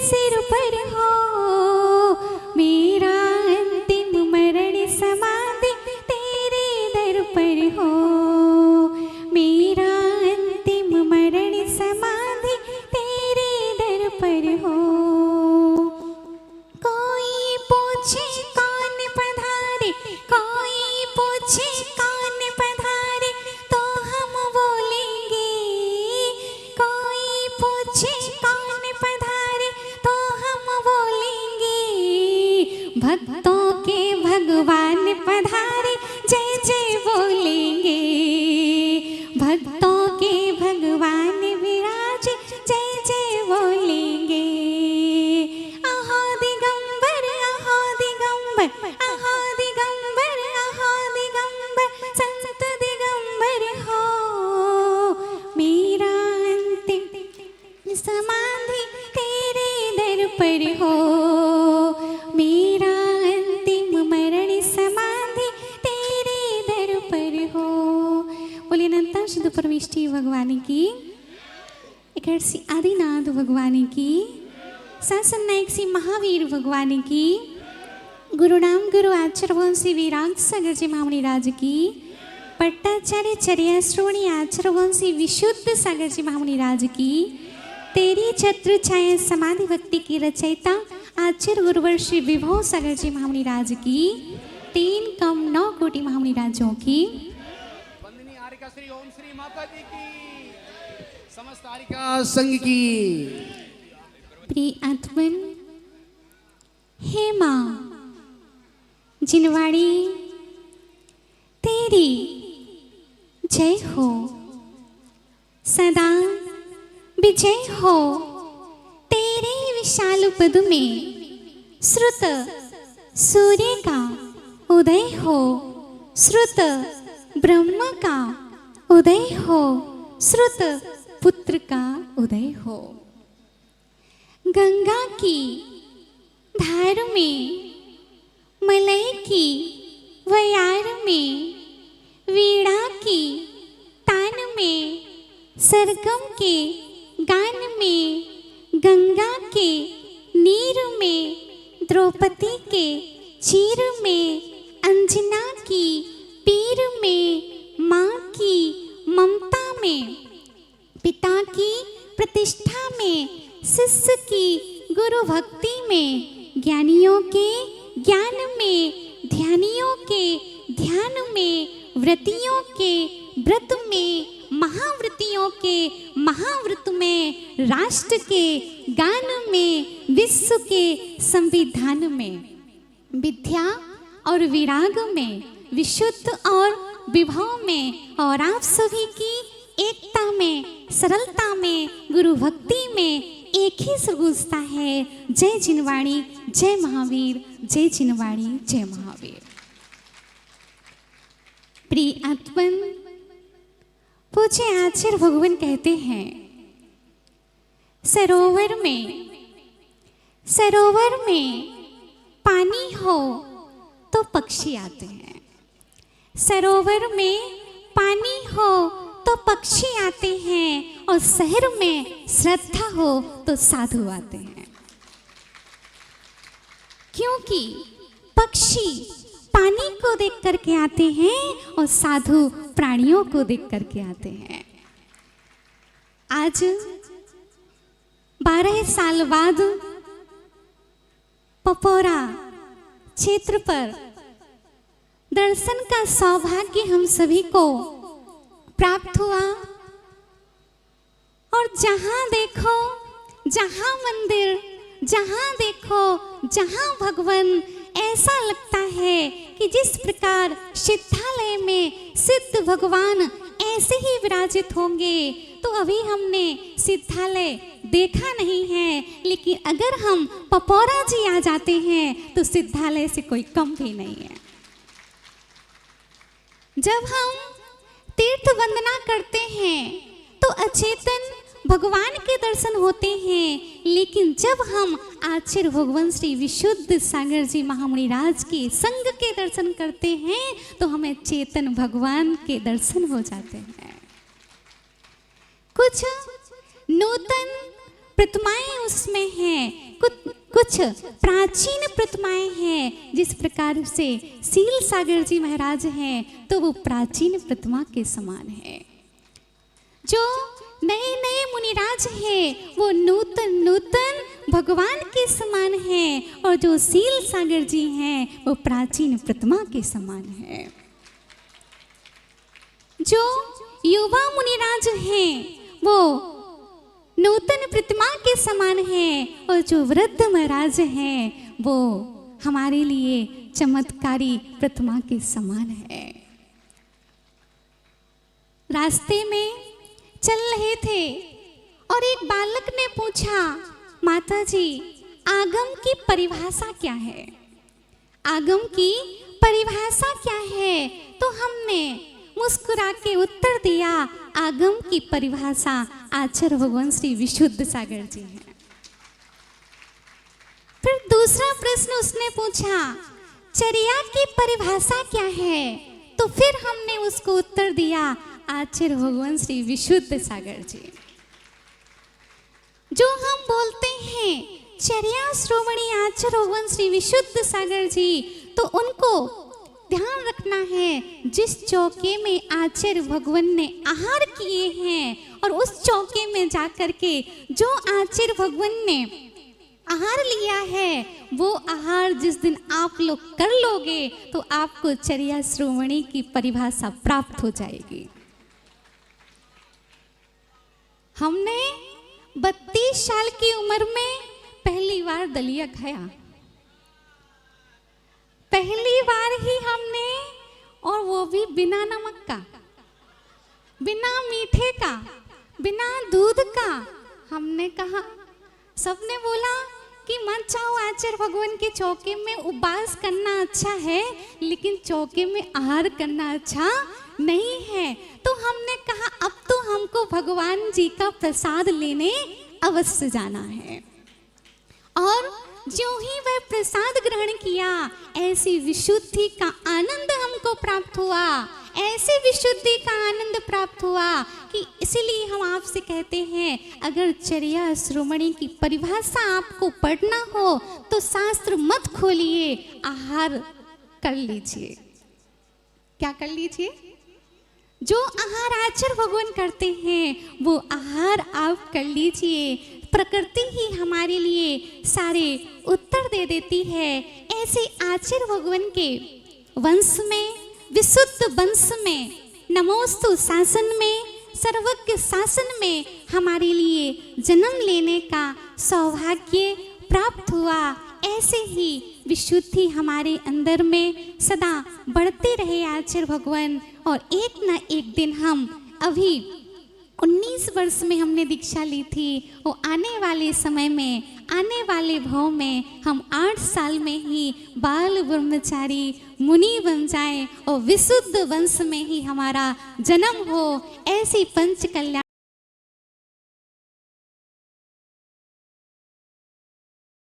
सिर पर हो, मेरा अंतिम मरण समाधि तेरे दर पर हो, मेरा अंतिम मरण समाधि तेरे दर पर हो। कोई पूछे कौन पधारे, कोई पूछे कौन पधारे, तो हम बोलेंगे, कोई पूछे कौन पधारे तो हम बोलेंगे, भक्तों के भगवान पधारे जय जय बोलेंगे, भक्तों के भगवान विराजे जय जय बोलेंगे। अहो दिगंबर, अहो दिगंबर, अहो दिगंबर, अहो दिगंबर, संत दिगंबर हो, मेरा अंतिम समाधि तेरे दर पर हो, मेरा अंतिम मरण समाधि तेरे दर पर हो। बोलिए अनंता शुद्ध परमेष्टि भगवान की, इकड़सी आदिनाथ भगवान की, शासन नायक श्री महावीर भगवान की, गुरु नाम गुरु आचार्य वंशी विराग सागर जी महामुनि राज की, पट्टाचार्य चर्या श्रोणी आचार्य वंशी विशुद्ध सागर जी महामुनि राज की, तेरी छत्र छाया समाधि भक्ति की रचयिता आचार्य गुरुवर श्री विभव सागर जी महामुनि राज की, 3 कम 9 कोटि महामुनि राजों की, वंदनीय आर्यका श्री ओम श्री माता जी की, समस्त आर्यका संघ की। प्रिय आत्मन, हे माँ जिनवाड़ी तेरी जय हो, सदा विजय हो, तेरे विशाल पद में श्रुत सूर्य का उदय हो, श्रुत ब्रह्म का उदय हो, श्रुत पुत्र का उदय हो। गंगा की धार में, मलय की वयार में, वीणा की तान में, सरगम के गान में, गंगा के नीर में, द्रौपदी के चीर में, अंजना की पीर में, माँ की ममता में, पिता की प्रतिष्ठा में, शिष्य की गुरु भक्ति में, ज्ञानियों के ज्ञान में, ध्यानियों के ध्यान में, व्रतियों के व्रत में, महाव्रतियों के महाव्रत में, राष्ट्र के गान में, विश्व के संविधान में, विद्या और विराग में, विशुद्ध और विभव में, और आप सभी की एकता में, सरलता में, गुरु भक्ति में एक ही सुगुजता है, जय जिनवाणी जय महावीर, जय जिनवाणी जय महावीर। प्रिय आत्मन, पूज्य आचार्य भगवान कहते हैं, सरोवर में पानी हो तो पक्षी आते हैं, सरोवर में पानी हो तो पक्षी आते हैं, और शहर में श्रद्धा हो तो साधु आते हैं। क्योंकि पक्षी पानी को देख करके आते हैं और साधु प्राणियों को देख करके आते हैं। आज 12 साल बाद पपोरा क्षेत्र पर दर्शन का सौभाग्य हम सभी को प्राप्त हुआ, और जहाँ देखो जहाँ मंदिर, जहाँ देखो जहाँ भगवान, ऐसा लगता है कि जिस प्रकार सिद्धालय में सिद्ध भगवान ऐसे ही विराजित होंगे। तो अभी हमने सिद्धालय देखा नहीं है, लेकिन अगर हम पपोरा जी आ जाते हैं तो सिद्धालय से कोई कम भी नहीं है। जब हम तीर्थ वंदना करते हैं तो अचेतन भगवान के दर्शन होते हैं, लेकिन जब हम आचार्य भगवान श्री विशुद्ध सागर जी महामुनि राज के संग के दर्शन करते हैं तो हमें चेतन भगवान के दर्शन हो जाते हैं। कुछ नूतन प्रतिमाएं उसमें हैं, कुछ प्राचीन प्रतिमाएं हैं। जिस प्रकार से सील सागर जी महाराज हैं तो वो प्राचीन प्रतिमा के समान है। जो नए नए मुनिराज हैं वो नूतन नूतन भगवान के समान हैं, और जो सील सागर जी हैं वो प्राचीन प्रतिमा के समान है। जो युवा मुनिराज हैं वो नूतन प्रतिमा के समान हैं, और जो वृद्ध महाराज हैं वो हमारे लिए चमत्कारी प्रतिमा के समान है। रास्ते में चल रहे थे और एक बालक ने पूछा, माता जी आगम की परिभाषा क्या है? आगम की परिभाषा क्या है? तो हमने मुस्कुरा के उत्तर दिया, आगम की परिभाषा आचार्य भगवान श्री विशुद्ध सागर जी हैं। फिर दूसरा प्रश्न उसने पूछा, चर्या की परिभाषा क्या है? तो फिर हमने उसको उत्तर दिया, आचार्य भगवान श्री विशुद्ध सागर जी। जो हम बोलते हैं चर्या श्रोमणी आचार्य भगवान श्री विशुद्ध सागर जी, तो उनको ध्यान रखना है, जिस चौके में आचार्य भगवान ने आहार किए हैं और उस चौके में जाकर के जो आचार्य भगवान ने आहार लिया है वो आहार जिस दिन आप लोग कर लोगे तो आपको चर्या श्रोमणी की परिभाषा प्राप्त हो जाएगी। हमने 32 साल की उम्र में पहली बार दलिया खाया, पहली बार ही हमने, और वो भी बिना नमक का, बिना मीठे का, बिना दूध का। हमने कहा, सबने बोला कि मत जाओ आचार्य भगवान के चौके में उपवास करना अच्छा है, लेकिन चौके में आहार करना अच्छा नहीं है। तो हमने कहा अब तो हमको भगवान जी का प्रसाद लेने अवश्य जाना है। और जो ही वह प्रसाद ग्रहण किया, ऐसी विशुद्धि का आनंद हमको प्राप्त हुआ, ऐसी विशुद्धि का आनंद प्राप्त हुआ कि इसलिए हम आपसे कहते हैं, अगर चर्या श्रोमणी की परिभाषा आपको पढ़ना हो तो शास्त्र मत खोलिए, आहार कर लीजिए। क्या कर लीजिए? जो आहार आचार्य भगवान करते हैं वो आहार आप कर लीजिए। प्रकृति ही हमारे लिए सारे उत्तर दे देती है। ऐसे आचार्य भगवान के वंश में, विशुद्ध वंश में, नमोस्तु शासन में, सर्वज्ञ शासन में हमारे लिए जन्म लेने का सौभाग्य प्राप्त हुआ। ऐसे ही विशुद्धि हमारे अंदर में सदा बढ़ते रहे आचार्य भगवान। और एक ना एक दिन हम अभी 19 वर्ष में हमने दीक्षा ली थी, वो आने वाले समय में, आने वाले भाव में हम 8 साल में ही बाल ब्रह्मचारी मुनि बन जाएं और विशुद्ध वंश में ही हमारा जन्म हो। ऐसी पंच कल्याण